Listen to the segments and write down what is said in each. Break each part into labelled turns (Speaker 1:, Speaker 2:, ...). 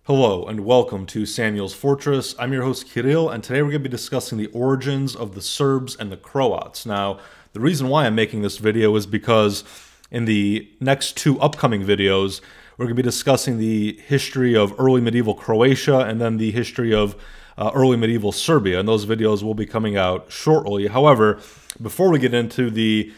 Speaker 1: Hello and welcome to Samuel's Fortress. I'm your host Kirill, and today we're going to be discussing the origins of the Serbs and the Croats. Now, the reason why I'm making this video is because in the next two upcoming videos, we're going to be discussing the history of early medieval Croatia and then the history of early medieval Serbia, and those videos will be coming out shortly. However, before we get into the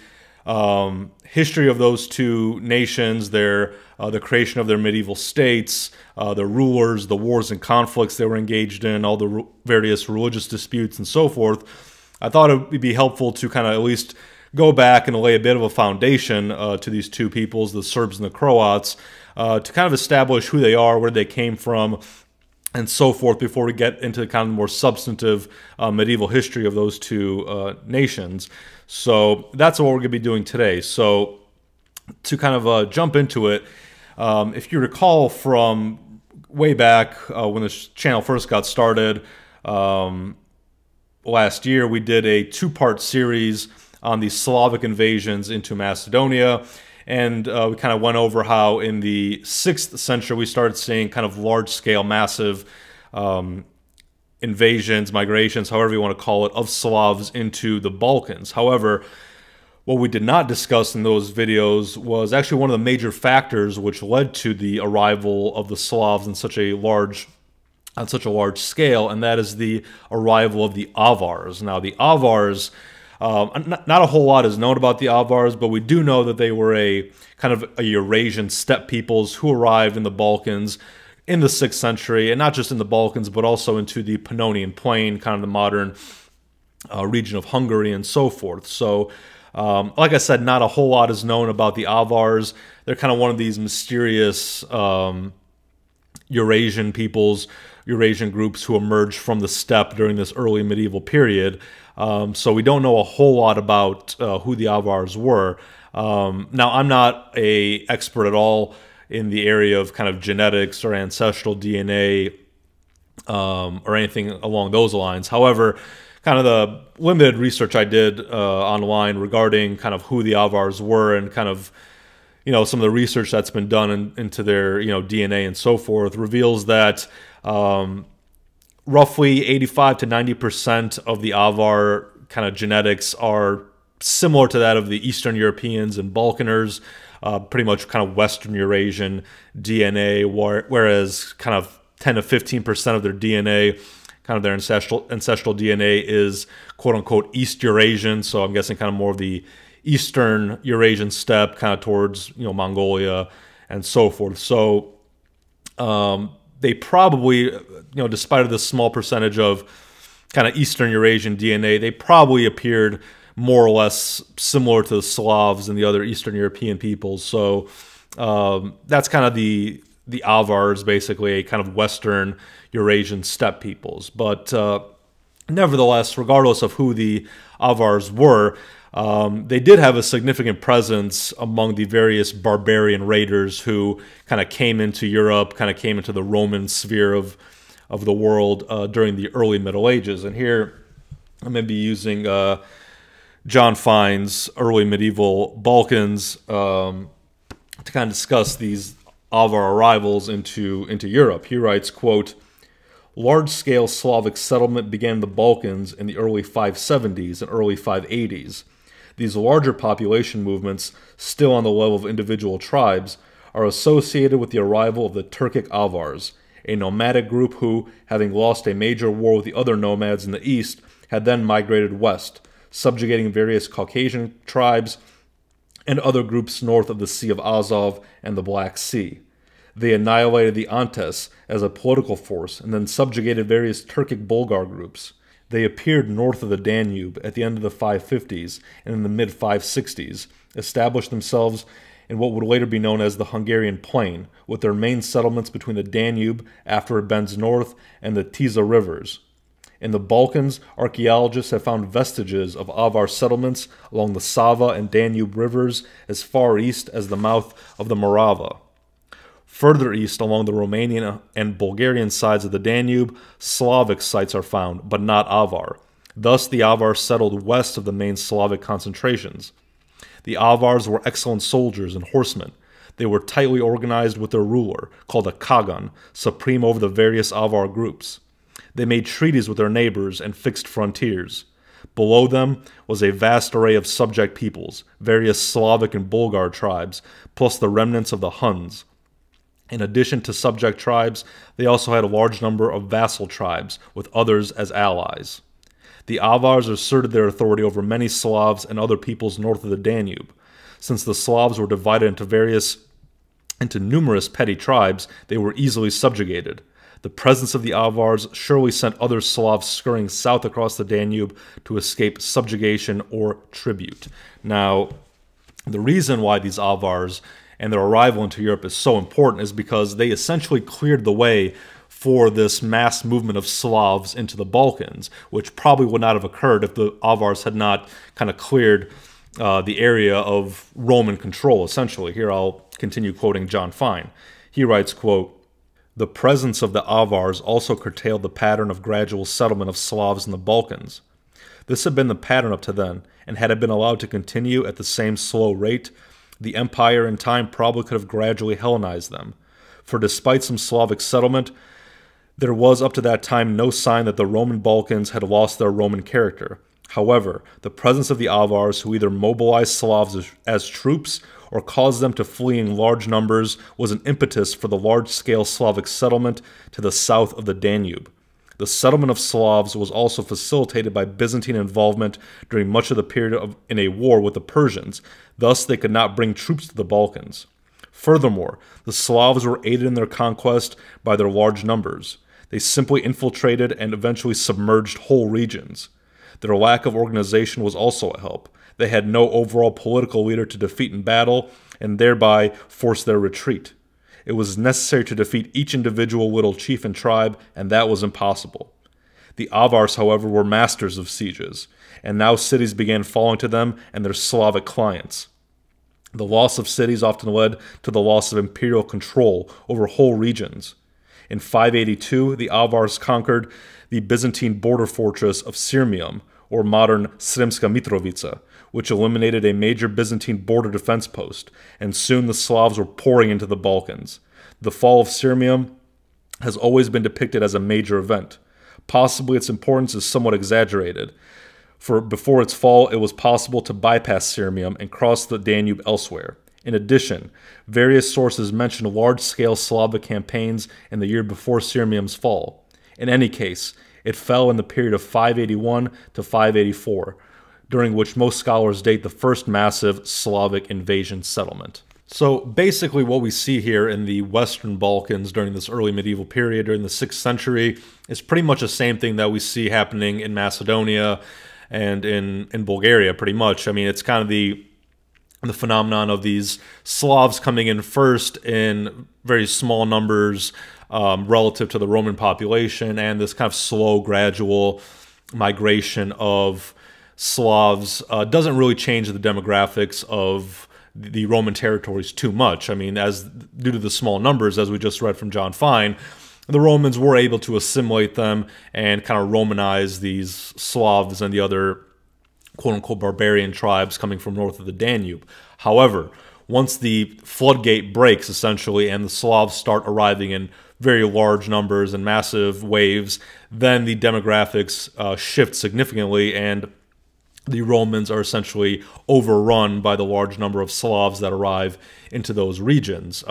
Speaker 1: history of those two nations, the creation of their medieval states, the rulers, the wars and conflicts they were engaged in, all the various religious disputes and so forth, I thought it would be helpful to kind of at least go back and lay a bit of a foundation to these two peoples, the Serbs and the Croats, to kind of establish who they are, where they came from, and so forth before we get into kind of the more substantive medieval history of those two nations. So that's what we're going to be doing today. So to kind of jump into it, if you recall from way back when this channel first got started last year, we did a two-part series on the Slavic invasions into Macedonia. And we kind of went over how in the 6th century we started seeing kind of large-scale, massive invasions, migrations, however you want to call it, of Slavs into the Balkans. However, what we did not discuss in those videos was actually one of the major factors which led to the arrival of the Slavs on such a large scale, and that is the arrival of the Avars. Now, the Avars, not a whole lot is known about the Avars, but we do know that they were a kind of a Eurasian steppe peoples who arrived in the Balkans in the 6th century, and not just in the Balkans, but also into the Pannonian Plain, kind of the modern region of Hungary and so forth. So, like I said, not a whole lot is known about the Avars. They're kind of one of these mysterious Eurasian peoples, Eurasian groups who emerged from the steppe during this early medieval period. So we don't know a whole lot about who the Avars were. Now, I'm not an expert at all in the area of kind of genetics or ancestral DNA or anything along those lines. However, kind of the limited research I did online regarding kind of who the Avars were and kind of, you know, some of the research that's been done into their, you know, DNA and so forth reveals that roughly 85 to 90% of the Avar kind of genetics are similar to that of the Eastern Europeans and Balkaners, pretty much kind of Western Eurasian DNA, whereas kind of 10 to 15% of their DNA, kind of their ancestral DNA is quote-unquote East Eurasian, so I'm guessing kind of more of the Eastern Eurasian steppe, kind of towards, you know, Mongolia and so forth. So they probably, you know, despite of this small percentage of kind of Eastern Eurasian DNA, they probably appeared more or less similar to the Slavs and the other Eastern European peoples. So that's kind of the Avars, basically a kind of Western Eurasian steppe peoples. But nevertheless, regardless of who the Avars were, they did have a significant presence among the various barbarian raiders who kind of came into Europe, kind of came into the Roman sphere of the world during the early Middle Ages. And here I'm going to be using John Fine's Early Medieval Balkans to kind of discuss these Avar arrivals into Europe. He writes, quote, "Large-scale Slavic settlement began in the Balkans in the early 570s and early 580s. These larger population movements, still on the level of individual tribes, are associated with the arrival of the Turkic Avars, a nomadic group who, having lost a major war with the other nomads in the east, had then migrated west, subjugating various Caucasian tribes and other groups north of the Sea of Azov and the Black Sea. They annihilated the Antes as a political force and then subjugated various Turkic Bulgar groups. They appeared north of the Danube at the end of the 550s and in the mid-560s, established themselves in what would later be known as the Hungarian Plain, with their main settlements between the Danube, after it bends north, and the Tisa rivers. In the Balkans, archaeologists have found vestiges of Avar settlements along the Sava and Danube rivers as far east as the mouth of the Morava. Further east, along the Romanian and Bulgarian sides of the Danube, Slavic sites are found, but not Avar. Thus, the Avars settled west of the main Slavic concentrations. The Avars were excellent soldiers and horsemen. They were tightly organized with their ruler, called a Kagan, supreme over the various Avar groups. They made treaties with their neighbors and fixed frontiers. Below them was a vast array of subject peoples, various Slavic and Bulgar tribes, plus the remnants of the Huns. In addition to subject tribes, they also had a large number of vassal tribes, with others as allies. The Avars asserted their authority over many Slavs and other peoples north of the Danube. Since the Slavs were divided into numerous petty tribes, they were easily subjugated. The presence of the Avars surely sent other Slavs scurrying south across the Danube to escape subjugation or tribute. Now, the reason why these Avars and their arrival into Europe is so important is because they essentially cleared the way for this mass movement of Slavs into the Balkans, which probably would not have occurred if the Avars had not kind of cleared the area of Roman control, essentially. Here I'll continue quoting John Fine. He writes, quote, "The presence of the Avars also curtailed the pattern of gradual settlement of Slavs in the Balkans. This had been the pattern up to then, and had it been allowed to continue at the same slow rate, the empire in time probably could have gradually Hellenized them. For despite some Slavic settlement, there was up to that time no sign that the Roman Balkans had lost their Roman character. However, the presence of the Avars, who either mobilized Slavs as troops or caused them to flee in large numbers, was an impetus for the large-scale Slavic settlement to the south of the Danube. The settlement of Slavs was also facilitated by Byzantine involvement during much of the period in a war with the Persians. Thus, they could not bring troops to the Balkans. Furthermore, the Slavs were aided in their conquest by their large numbers. They simply infiltrated and eventually submerged whole regions. Their lack of organization was also a help. They had no overall political leader to defeat in battle, and thereby force their retreat. It was necessary to defeat each individual little chief and tribe, and that was impossible. The Avars, however, were masters of sieges, and now cities began falling to them and their Slavic clients. The loss of cities often led to the loss of imperial control over whole regions. In 582, the Avars conquered the Byzantine border fortress of Sirmium, or modern Sremska Mitrovica, which eliminated a major Byzantine border defense post, and soon the Slavs were pouring into the Balkans. The fall of Sirmium has always been depicted as a major event. Possibly its importance is somewhat exaggerated, for before its fall it was possible to bypass Sirmium and cross the Danube elsewhere. In addition, various sources mention large-scale Slavic campaigns in the year before Sirmium's fall. In any case, it fell in the period of 581 to 584, during which most scholars date the first massive Slavic invasion settlement. So basically what we see here in the Western Balkans during this early medieval period, during the 6th century, is pretty much the same thing that we see happening in Macedonia and in Bulgaria, pretty much. I mean, it's kind of the phenomenon of these Slavs coming in first in very small numbers relative to the Roman population, and this kind of slow, gradual migration of Slavs doesn't really change the demographics of the Roman territories too much. I mean, due to the small numbers, as we just read from John Fine, the Romans were able to assimilate them and kind of Romanize these Slavs and the other quote-unquote barbarian tribes coming from north of the Danube. However, once the floodgate breaks, essentially, and the Slavs start arriving in very large numbers and massive waves, then the demographics shift significantly, and the Romans are essentially overrun by the large number of Slavs that arrive into those regions.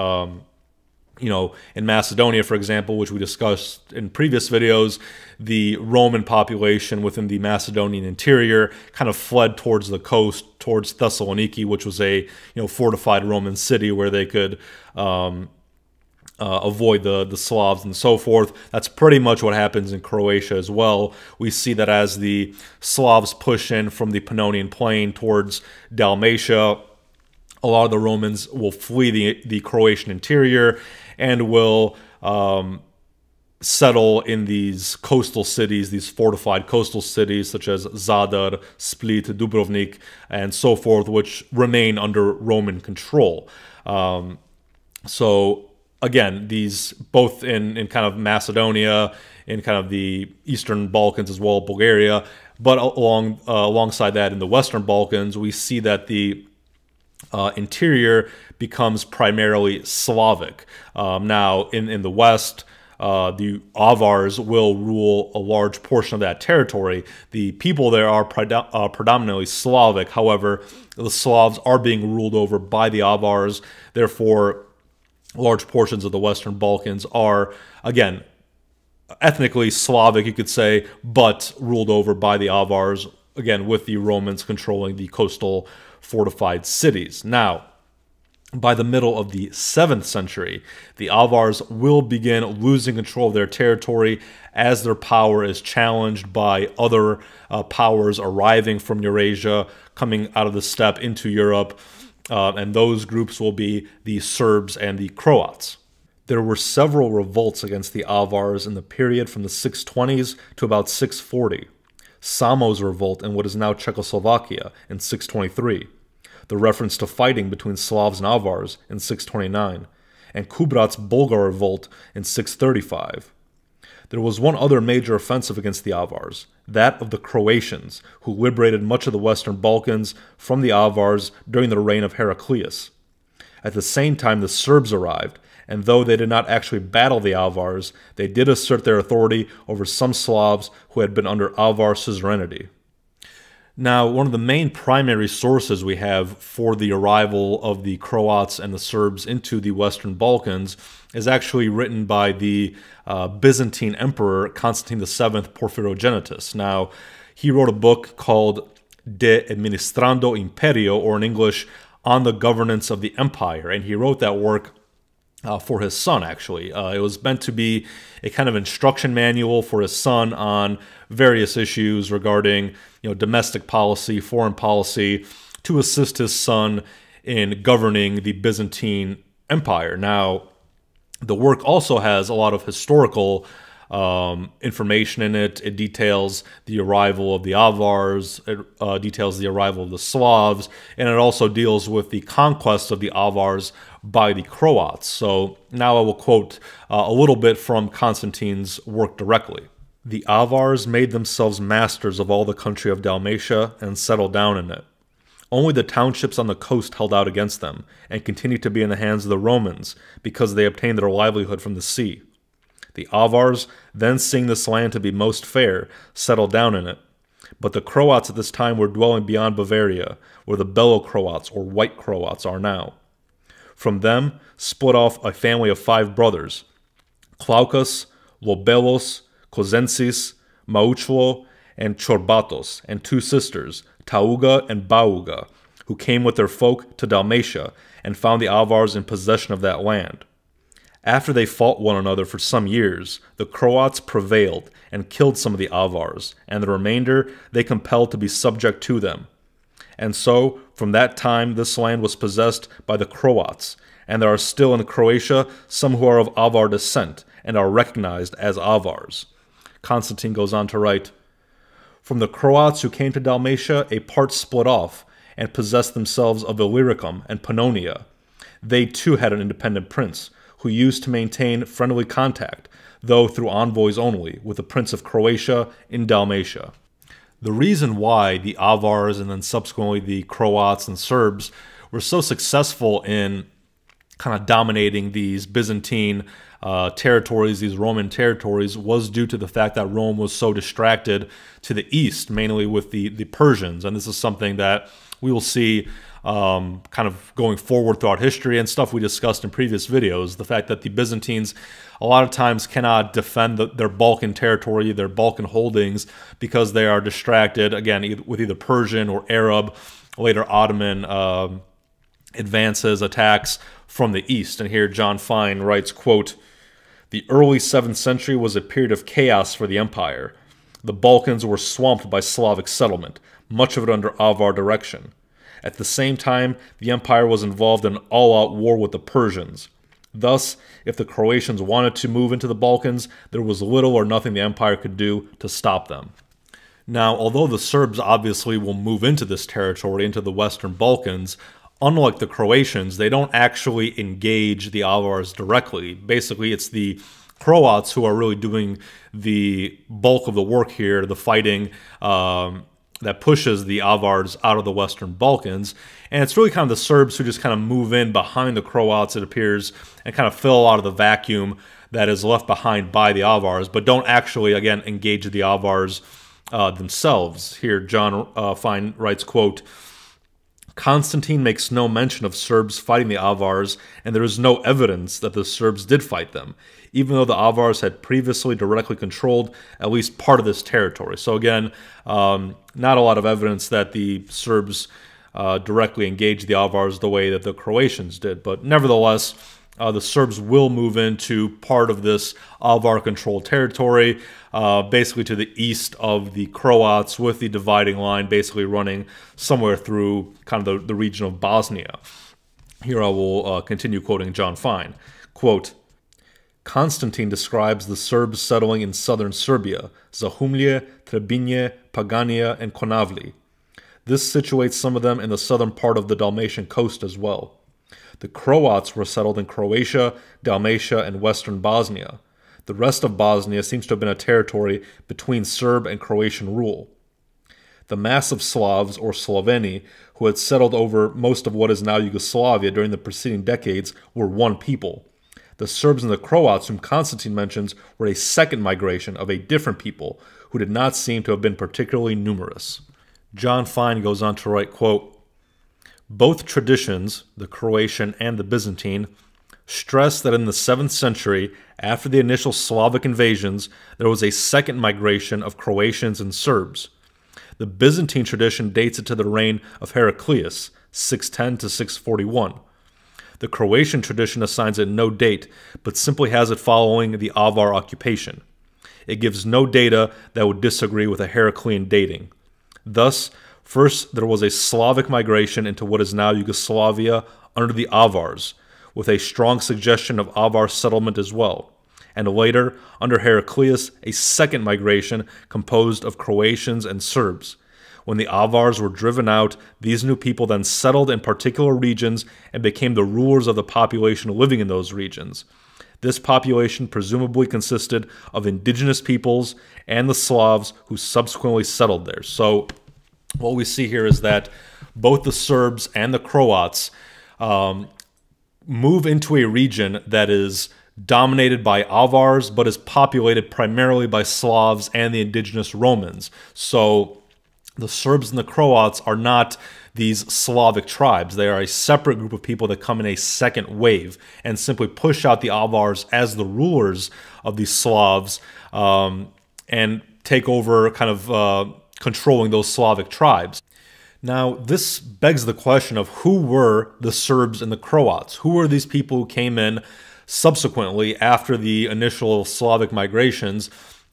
Speaker 1: In Macedonia, for example, which we discussed in previous videos, the Roman population within the Macedonian interior kind of fled towards the coast, towards Thessaloniki, which was a fortified Roman city where they could avoid the Slavs and so forth. That's pretty much what happens in Croatia as well. We see that as the Slavs push in from the Pannonian Plain towards Dalmatia, a lot of the Romans will flee the Croatian interior and will settle in these coastal cities, these fortified coastal cities such as Zadar, Split, Dubrovnik, and so forth, which remain under Roman control. So again, these both in kind of Macedonia, in kind of the Eastern Balkans as well, Bulgaria, but alongside that in the Western Balkans, we see that the interior becomes primarily Slavic. Now, in the West, the Avars will rule a large portion of that territory. The people there are predominantly Slavic. However, the Slavs are being ruled over by the Avars. Therefore, large portions of the Western Balkans are, again, ethnically Slavic, you could say, but ruled over by the Avars, again, with the Romans controlling the coastal fortified cities. Now, by the middle of the 7th century, the Avars will begin losing control of their territory as their power is challenged by other powers arriving from Eurasia, coming out of the steppe into Europe, and those groups will be the Serbs and the Croats. There were several revolts against the Avars in the period from the 620s to about 640. Samo's revolt in what is now Czechoslovakia in 623. The reference to fighting between Slavs and Avars in 629, and Kubrat's Bulgar revolt in 635. There was one other major offensive against the Avars, that of the Croatians, who liberated much of the Western Balkans from the Avars during the reign of Heraclius. At the same time, the Serbs arrived, and though they did not actually battle the Avars, they did assert their authority over some Slavs who had been under Avar suzerainty. Now, one of the main primary sources we have for the arrival of the Croats and the Serbs into the Western Balkans is actually written by the Byzantine Emperor Constantine VII Porphyrogenitus. Now, he wrote a book called De Administrando Imperio, or in English, On the Governance of the Empire, and he wrote that work for his son, actually. It was meant to be a kind of instruction manual for his son on various issues regarding, domestic policy, foreign policy, to assist his son in governing the Byzantine Empire. Now, the work also has a lot of historical information in it. It details the arrival of the Avars, it details the arrival of the Slavs, and it also deals with the conquest of the Avars by the Croats. So now I will quote a little bit from Constantine's work directly. The Avars made themselves masters of all the country of Dalmatia and settled down in it. Only the townships on the coast held out against them, and continued to be in the hands of the Romans, because they obtained their livelihood from the sea. The Avars, then seeing this land to be most fair, settled down in it. But the Croats at this time were dwelling beyond Bavaria, where the Belo-Croats or White Croats are now. From them split off a family of 5 brothers, Klaukas, Lobelos, Kozensis, Mauchlo, and Chorbatos, and 2 sisters, Tauga and Bauga, who came with their folk to Dalmatia and found the Avars in possession of that land. After they fought one another for some years, the Croats prevailed and killed some of the Avars, and the remainder they compelled to be subject to them. And so, from that time, this land was possessed by the Croats, and there are still in Croatia some who are of Avar descent and are recognized as Avars. Constantine goes on to write, From the Croats who came to Dalmatia, a part split off and possessed themselves of Illyricum and Pannonia. They too had an independent prince, who used to maintain friendly contact, though through envoys only, with the Prince of Croatia in Dalmatia. The reason why the Avars and then subsequently the Croats and Serbs were so successful in kind of dominating these Byzantine territories, these Roman territories, was due to the fact that Rome was so distracted to the east, mainly with the Persians. And this is something that we will see kind of going forward throughout history and stuff we discussed in previous videos. The fact that the Byzantines a lot of times cannot defend their Balkan territory, their Balkan holdings, because they are distracted, again, with either Persian or Arab, later Ottoman advances, attacks from the east. And here John Fine writes, quote, The early 7th century was a period of chaos for the empire. The Balkans were swamped by Slavic settlement, much of it under Avar direction. At the same time, the empire was involved in an all-out war with the Persians. Thus, if the Croatians wanted to move into the Balkans, there was little or nothing the empire could do to stop them. Now, although the Serbs obviously will move into this territory, into the Western Balkans, unlike the Croatians, they don't actually engage the Avars directly. Basically, it's the Croats who are really doing the bulk of the work here, the fighting, that pushes the Avars out of the Western Balkans. And it's really kind of the Serbs who just kind of move in behind the Croats, it appears, and kind of fill out of the vacuum that is left behind by the Avars, but don't actually, again, engage the Avars themselves. Here, John Fine writes, quote, Constantine makes no mention of Serbs fighting the Avars, and there is no evidence that the Serbs did fight them, even though the Avars had previously directly controlled at least part of this territory. So again, not a lot of evidence that the Serbs directly engaged the Avars the way that the Croatians did. But nevertheless, the Serbs will move into part of this Avar-controlled territory, basically to the east of the Croats, with the dividing line basically running somewhere through kind of the region of Bosnia. Here I will continue quoting John Fine. Quote, Constantine describes the Serbs settling in southern Serbia, Zahumlje, Trebinje, Pagania, and Konavli. This situates some of them in the southern part of the Dalmatian coast as well. The Croats were settled in Croatia, Dalmatia, and western Bosnia. The rest of Bosnia seems to have been a territory between Serb and Croatian rule. The mass of Slavs, or Sloveni, who had settled over most of what is now Yugoslavia during the preceding decades, were one people. The Serbs and the Croats, whom Constantine mentions, were a second migration of a different people, who did not seem to have been particularly numerous. John Fine goes on to write, quote, Both traditions, the Croatian and the Byzantine, stress that in the 7th century, after the initial Slavic invasions, there was a second migration of Croatians and Serbs. The Byzantine tradition dates it to the reign of Heraclius, 610 to 641. The Croatian tradition assigns it no date, but simply has it following the Avar occupation. It gives no data that would disagree with a Heraclean dating. Thus, first there was a Slavic migration into what is now Yugoslavia under the Avars, with a strong suggestion of Avar settlement as well. And later, under Heraclius, a second migration composed of Croatians and Serbs. When the Avars were driven out, these new people then settled in particular regions and became the rulers of the population living in those regions. This population presumably consisted of indigenous peoples and the Slavs who subsequently settled there. So what we see here is that both the Serbs and the Croats move into a region that is dominated by Avars, but is populated primarily by Slavs and the indigenous Romans. So the Serbs and the Croats are not these Slavic tribes. They are a separate group of people that come in a second wave and simply push out the Avars as the rulers of these Slavs and take over kind of controlling those Slavic tribes. Now, this begs the question of who were the Serbs and the Croats? Who were these people who came in subsequently after the initial Slavic migrations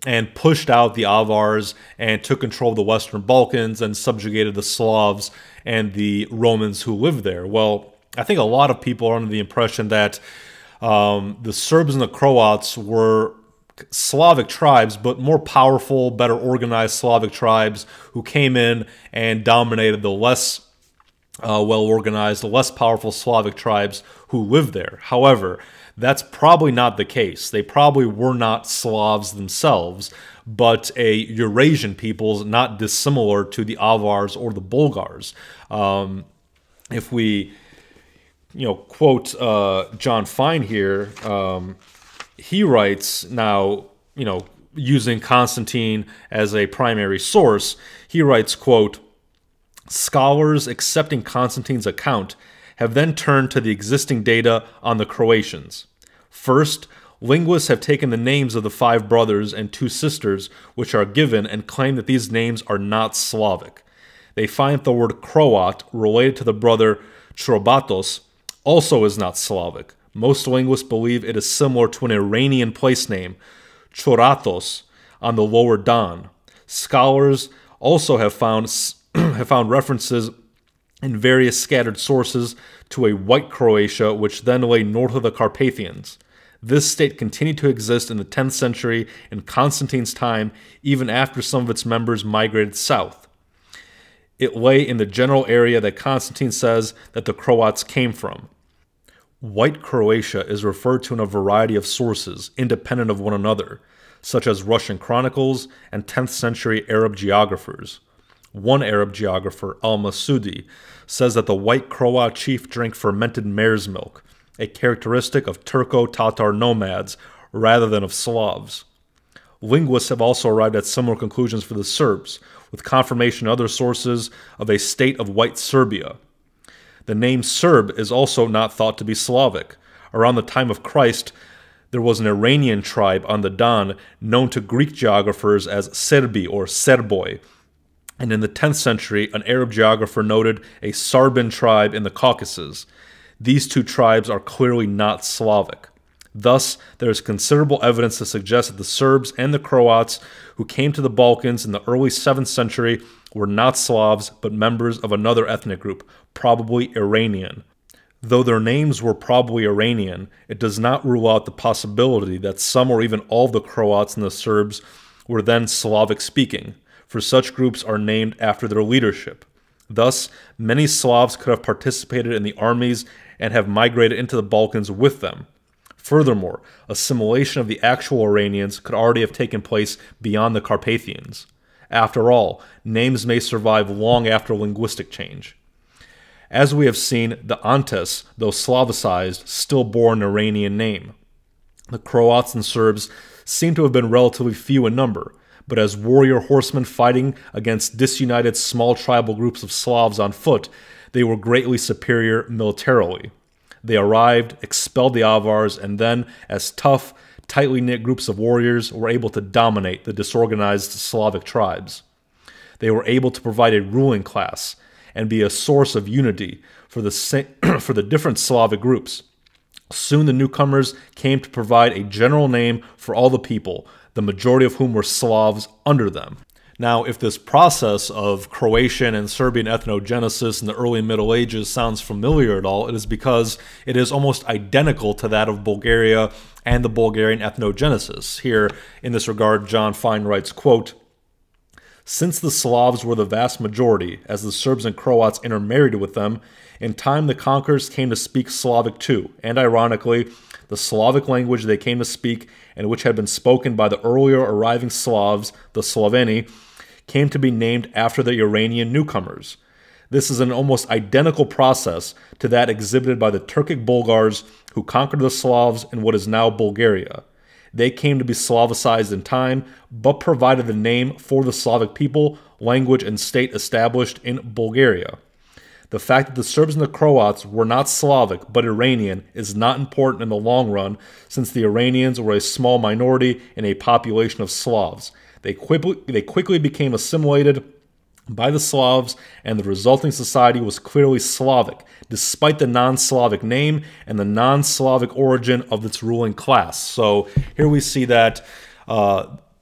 Speaker 1: and pushed out the Avars and took control of the Western Balkans and subjugated the Slavs and the Romans who lived there? Well, I think a lot of people are under the impression that the Serbs and the Croats were Slavic tribes, but more powerful, better organized Slavic tribes who came in and dominated the less well-organized, the less powerful Slavic tribes who lived there. However, that's probably not the case. They probably were not Slavs themselves, but a Eurasian peoples not dissimilar to the Avars or the Bulgars. If we, quote John Fine here, he writes now, using Constantine as a primary source, he writes, quote, Scholars accepting Constantine's account have then turned to the existing data on the Croatians. First, linguists have taken the names of the 5 brothers and 2 sisters which are given and claim that these names are not Slavic. They find that the word Croat, related to the brother Chorobatos, also is not Slavic. Most linguists believe it is similar to an Iranian place name, Choratos, on the lower Don. Scholars also have found references in various scattered sources to a white Croatia, which then lay north of the Carpathians. This state continued to exist in the 10th century in Constantine's time, even after some of its members migrated south. It lay in the general area that Constantine says that the Croats came from. White Croatia is referred to in a variety of sources, independent of one another, such as Russian chronicles and 10th century Arab geographers. One Arab geographer, al-Masudi, says that the white Croat chief drank fermented mare's milk, a characteristic of Turco-Tatar nomads rather than of Slavs. Linguists have also arrived at similar conclusions for the Serbs, with confirmation in other sources of a state of white Serbia. The name Serb is also not thought to be Slavic. Around the time of Christ, there was an Iranian tribe on the Don known to Greek geographers as Serbi or Serboi, and in the 10th century, an Arab geographer noted a Sarban tribe in the Caucasus. These two tribes are clearly not Slavic. Thus, there is considerable evidence to suggest that the Serbs and the Croats who came to the Balkans in the early 7th century were not Slavs, but members of another ethnic group, probably Iranian. Though their names were probably Iranian, it does not rule out the possibility that some or even all of the Croats and the Serbs were then Slavic-speaking, for such groups are named after their leadership. Thus, many Slavs could have participated in the armies and have migrated into the Balkans with them. Furthermore, assimilation of the actual Iranians could already have taken place beyond the Carpathians. After all, names may survive long after linguistic change. As we have seen, the Antes, though Slavicized, still bore an Iranian name. The Croats and Serbs seem to have been relatively few in number, but as warrior horsemen fighting against disunited small tribal groups of Slavs on foot, they were greatly superior militarily. They arrived, expelled the Avars, and then, as tough, tightly knit groups of warriors, were able to dominate the disorganized Slavic tribes. They were able to provide a ruling class and be a source of unity for the different Slavic groups. Soon the newcomers came to provide a general name for all the people, the majority of whom were Slavs under them. Now, if this process of Croatian and Serbian ethnogenesis in the early Middle Ages sounds familiar at all, it is because it is almost identical to that of Bulgaria and the Bulgarian ethnogenesis. Here, in this regard, John Fine writes, quote, "Since the Slavs were the vast majority, as the Serbs and Croats intermarried with them, in time the conquerors came to speak Slavic too, and ironically, the Slavic language they came to speak and which had been spoken by the earlier arriving Slavs, the Sloveni, came to be named after the Iranian newcomers. This is an almost identical process to that exhibited by the Turkic Bulgars who conquered the Slavs in what is now Bulgaria. They came to be Slavicized in time, but provided the name for the Slavic people, language, and state established in Bulgaria. The fact that the Serbs and the Croats were not Slavic but Iranian is not important in the long run, since the Iranians were a small minority in a population of Slavs. They quickly became assimilated by the Slavs, and the resulting society was clearly Slavic, despite the non-Slavic name and the non-Slavic origin of its ruling class." So here we see that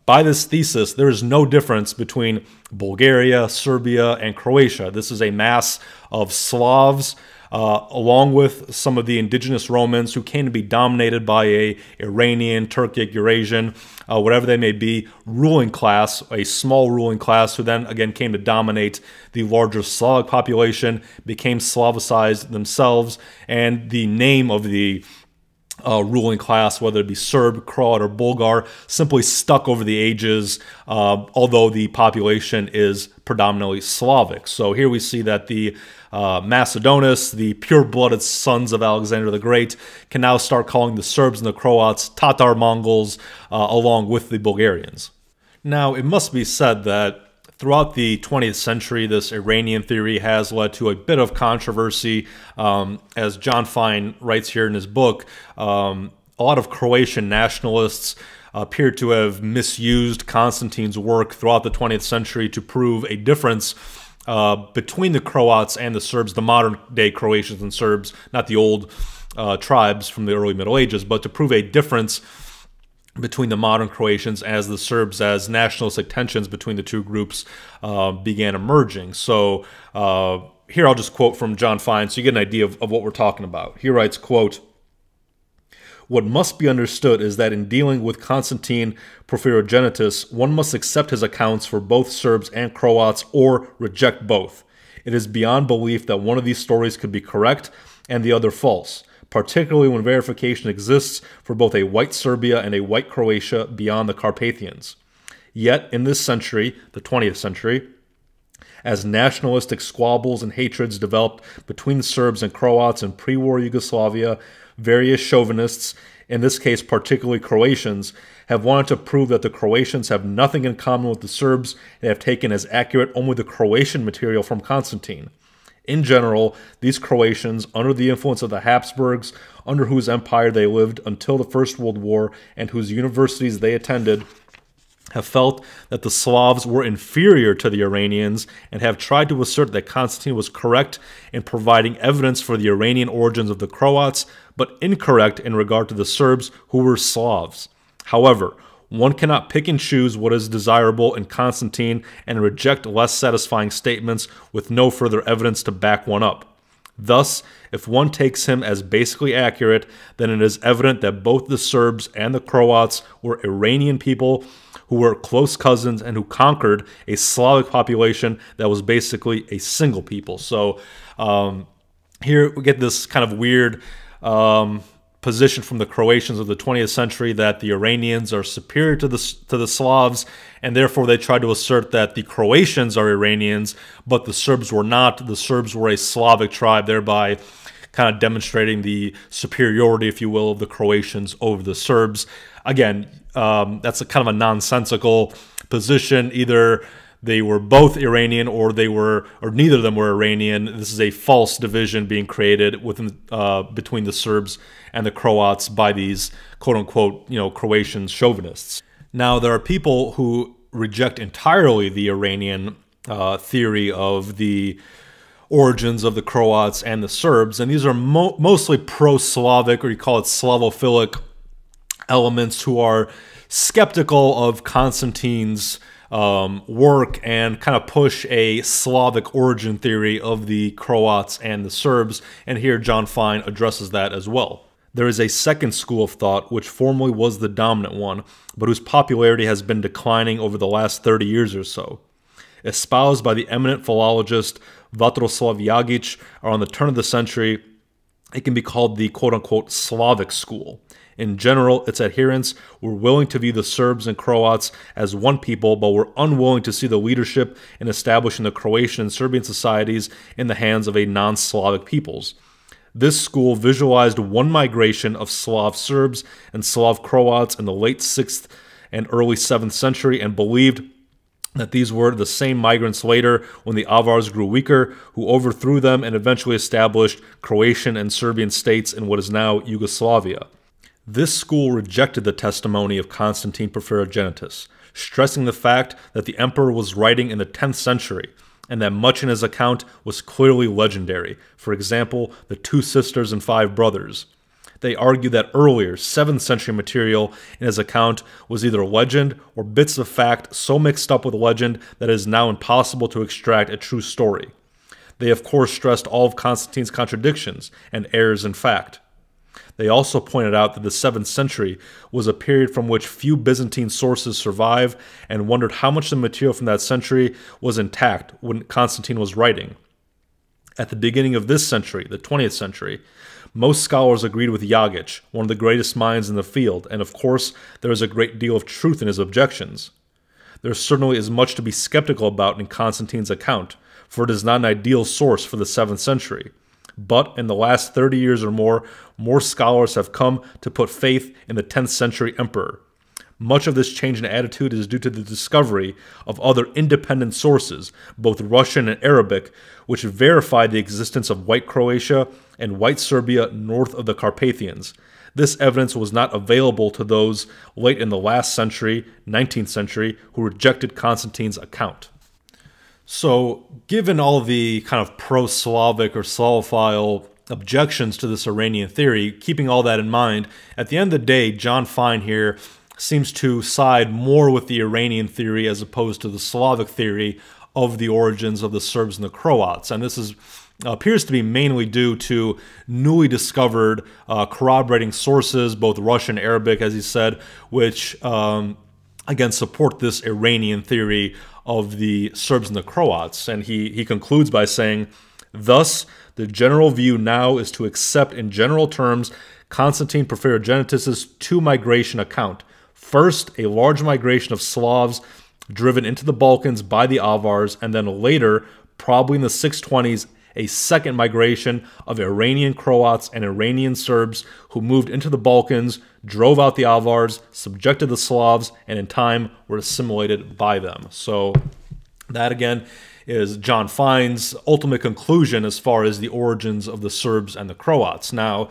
Speaker 1: by this thesis, there is no difference between Bulgaria, Serbia, and Croatia. This is a mass of Slavs, along with some of the indigenous Romans who came to be dominated by a Iranian, Turkic, Eurasian, whatever they may be, ruling class, a small ruling class who then again came to dominate the larger Slavic population, became Slavicized themselves, and the name of the ruling class, whether it be Serb, Croat, or Bulgar, simply stuck over the ages, although the population is predominantly Slavic. So here we see that the Macedonists, the pure-blooded sons of Alexander the Great, can now start calling the Serbs and the Croats Tatar Mongols, along with the Bulgarians. Now, it must be said that throughout the 20th century, this Iranian theory has led to a bit of controversy. As John Fine writes here in his book, a lot of Croatian nationalists appear to have misused Constantine's work throughout the 20th century to prove a difference between the Croats and the Serbs, the modern-day Croatians and Serbs, not the old tribes from the early Middle Ages, but to prove a difference between the modern Croatians as the Serbs, as nationalistic tensions between the two groups began emerging. So here I'll just quote from John Fine so you get an idea of what we're talking about. He writes, quote, "What must be understood is that in dealing with Constantine Porphyrogenitus, one must accept his accounts for both Serbs and Croats or reject both. It is beyond belief that one of these stories could be correct and the other false, particularly when verification exists for both a white Serbia and a white Croatia beyond the Carpathians. Yet, in this century, the 20th century, As nationalistic squabbles and hatreds developed between Serbs and Croats in pre-war Yugoslavia, various chauvinists, in this case particularly Croatians, have wanted to prove that the Croatians have nothing in common with the Serbs and have taken as accurate only the Croatian material from Constantine. In general, these Croatians, under the influence of the Habsburgs, under whose empire they lived until the First World War and whose universities they attended, have felt that the Slavs were inferior to the Iranians and have tried to assert that Constantine was correct in providing evidence for the Iranian origins of the Croats, but incorrect in regard to the Serbs, who were Slavs. However, one cannot pick and choose what is desirable in Constantine and reject less satisfying statements with no further evidence to back one up. Thus, if one takes him as basically accurate, then it is evident that both the Serbs and the Croats were Iranian people who were close cousins and who conquered a Slavic population that was basically a single people. So here we get this kind of weird position from the Croatians of the 20th century that the Iranians are superior to the Slavs, and therefore they try to assert that the Croatians are Iranians, but the Serbs were not. The Serbs were a Slavic tribe, thereby kind of demonstrating the superiority, if you will, of the Croatians over the Serbs. Again, that's a kind of a nonsensical position. Either they were both Iranian or neither of them were Iranian. This is a false division being created within between the Serbs and the Croats by these quote-unquote, Croatian chauvinists. Now, there are people who reject entirely the Iranian theory of the origins of the Croats and the Serbs, and these are mostly pro-Slavic, or you call it Slavophilic elements, who are skeptical of Constantine's work and kind of push a Slavic origin theory of the Croats and the Serbs, and here John Fine addresses that as well. There is a second school of thought which formerly was the dominant one, but whose popularity has been declining over the last 30 years or so. Espoused by the eminent philologist Vatroslav Jagic around the turn of the century, it can be called the quote-unquote Slavic school. In general, its adherents were willing to view the Serbs and Croats as one people, but were unwilling to see the leadership in establishing the Croatian and Serbian societies in the hands of a non-Slavic peoples. This school visualized one migration of Slav Serbs and Slav Croats in the late 6th and early 7th century and believed that these were the same migrants later when the Avars grew weaker, who overthrew them and eventually established Croatian and Serbian states in what is now Yugoslavia. This school rejected the testimony of Constantine Porphyrogenitus, stressing the fact that the emperor was writing in the 10th century, and that much in his account was clearly legendary, for example, the 2 sisters and 5 brothers. They argue that earlier, 7th century material in his account was either legend or bits of fact so mixed up with legend that it is now impossible to extract a true story. They of course stressed all of Constantine's contradictions and errors in fact. They also pointed out that the 7th century was a period from which few Byzantine sources survive, and wondered how much the material from that century was intact when Constantine was writing. At the beginning of this century, the 20th century, most scholars agreed with Jagic, one of the greatest minds in the field, and of course there is a great deal of truth in his objections. There certainly is much to be skeptical about in Constantine's account, for it is not an ideal source for the 7th century. But in the last 30 years or more scholars have come to put faith in the 10th century emperor. Much of this change in attitude is due to the discovery of other independent sources, both Russian and Arabic, which verify the existence of White Croatia and White Serbia north of the Carpathians. This evidence was not available to those late in the last century, 19th century, who rejected Constantine's account. So, given all of the kind of pro-Slavic or Slavophile objections to this Iranian theory, keeping all that in mind, at the end of the day, John Fine here seems to side more with the Iranian theory as opposed to the Slavic theory of the origins of the Serbs and the Croats. And this appears to be mainly due to newly discovered corroborating sources, both Russian and Arabic, as he said, which again support this Iranian theory of the Serbs and the Croats. And he concludes by saying, thus, the general view now is to accept in general terms Constantine Porphyrogenitus' 2 migration account. First, a large migration of Slavs driven into the Balkans by the Avars, and then later, probably in the 620s, a second migration of Iranian Croats and Iranian Serbs who moved into the Balkans, drove out the Avars, subjected the Slavs, and in time were assimilated by them. So that, again, is John Fine's ultimate conclusion as far as the origins of the Serbs and the Croats. Now,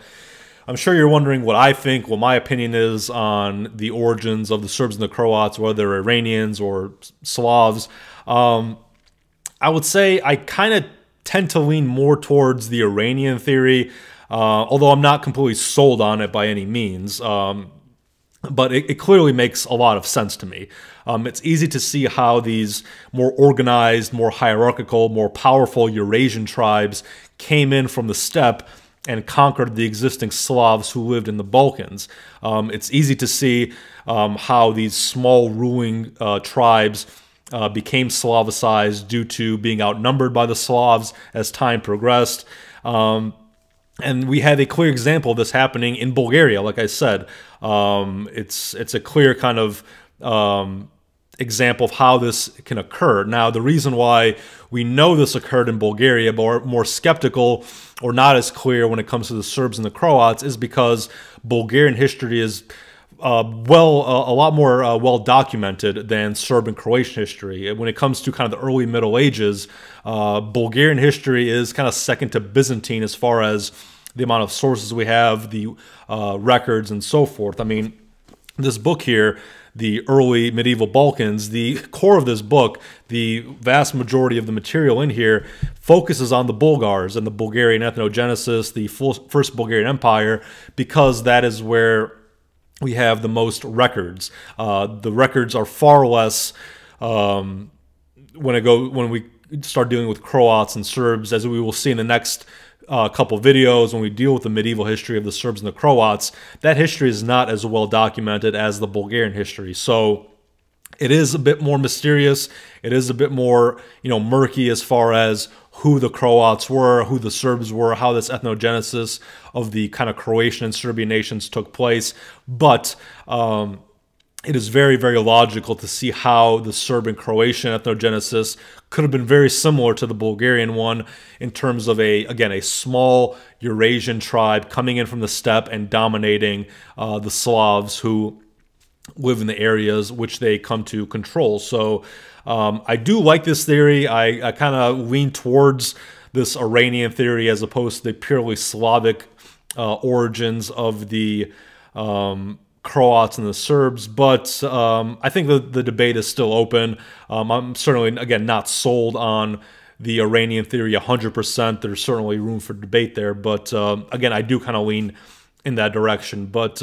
Speaker 1: I'm sure you're wondering what I think, what my opinion is on the origins of the Serbs and the Croats, whether they're Iranians or Slavs. I would say I kind of tend to lean more towards the Iranian theory, although I'm not completely sold on it by any means. But it clearly makes a lot of sense to me. It's easy to see how these more organized, more hierarchical, more powerful Eurasian tribes came in from the steppe and conquered the existing Slavs who lived in the Balkans. It's easy to see how these small ruling tribes became Slavicized due to being outnumbered by the Slavs as time progressed. And we have a clear example of this happening in Bulgaria, like I said. It's a clear kind of example of how this can occur. Now, the reason why we know this occurred in Bulgaria, but are more skeptical or not as clear when it comes to the Serbs and the Croats, is because Bulgarian history is a lot more well documented than Serb and Croatian history. When it comes to kind of the early Middle Ages, Bulgarian history is kind of second to Byzantine as far as the amount of sources we have, the records, and so forth. I mean, this book here, The Early Medieval Balkans, the core of this book, the vast majority of the material in here focuses on the Bulgars and the Bulgarian ethnogenesis, the First Bulgarian Empire, because that is where we have the most records. The records are far less when we start dealing with Croats and Serbs, as we will see in the next couple videos when we deal with the medieval history of the Serbs and the Croats. That history is not as well documented as the Bulgarian history. So it is a bit more mysterious. It is a bit more, murky as far as who the Croats were, who the Serbs were, how this ethnogenesis of the kind of Croatian and Serbian nations took place. But it is very, very logical to see how the Serb and Croatian ethnogenesis could have been very similar to the Bulgarian one in terms of a small Eurasian tribe coming in from the steppe and dominating the Slavs who live in the areas which they come to control. So I do like this theory. I kind of lean towards this Iranian theory as opposed to the purely Slavic origins of the Croats and the Serbs, but I think the debate is still open. I'm certainly, again, not sold on the Iranian theory 100%. There's certainly room for debate there, but again, I do kind of lean in that direction. But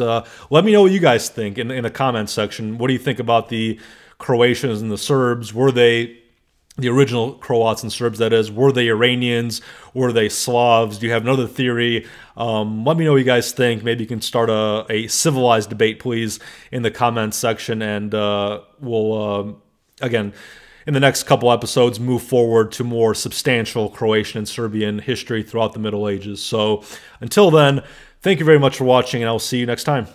Speaker 1: let me know what you guys think in the comments section. What do you think about the Croatians and the Serbs? Were they the original Croats and Serbs, that is? Were they Iranians? Were they Slavs? Do you have another theory? Let me know what you guys think. Maybe you can start a civilized debate, please, in the comments section, and we'll, again, in the next couple episodes, move forward to more substantial Croatian and Serbian history throughout the Middle Ages. So until then, thank you very much for watching, and I will see you next time.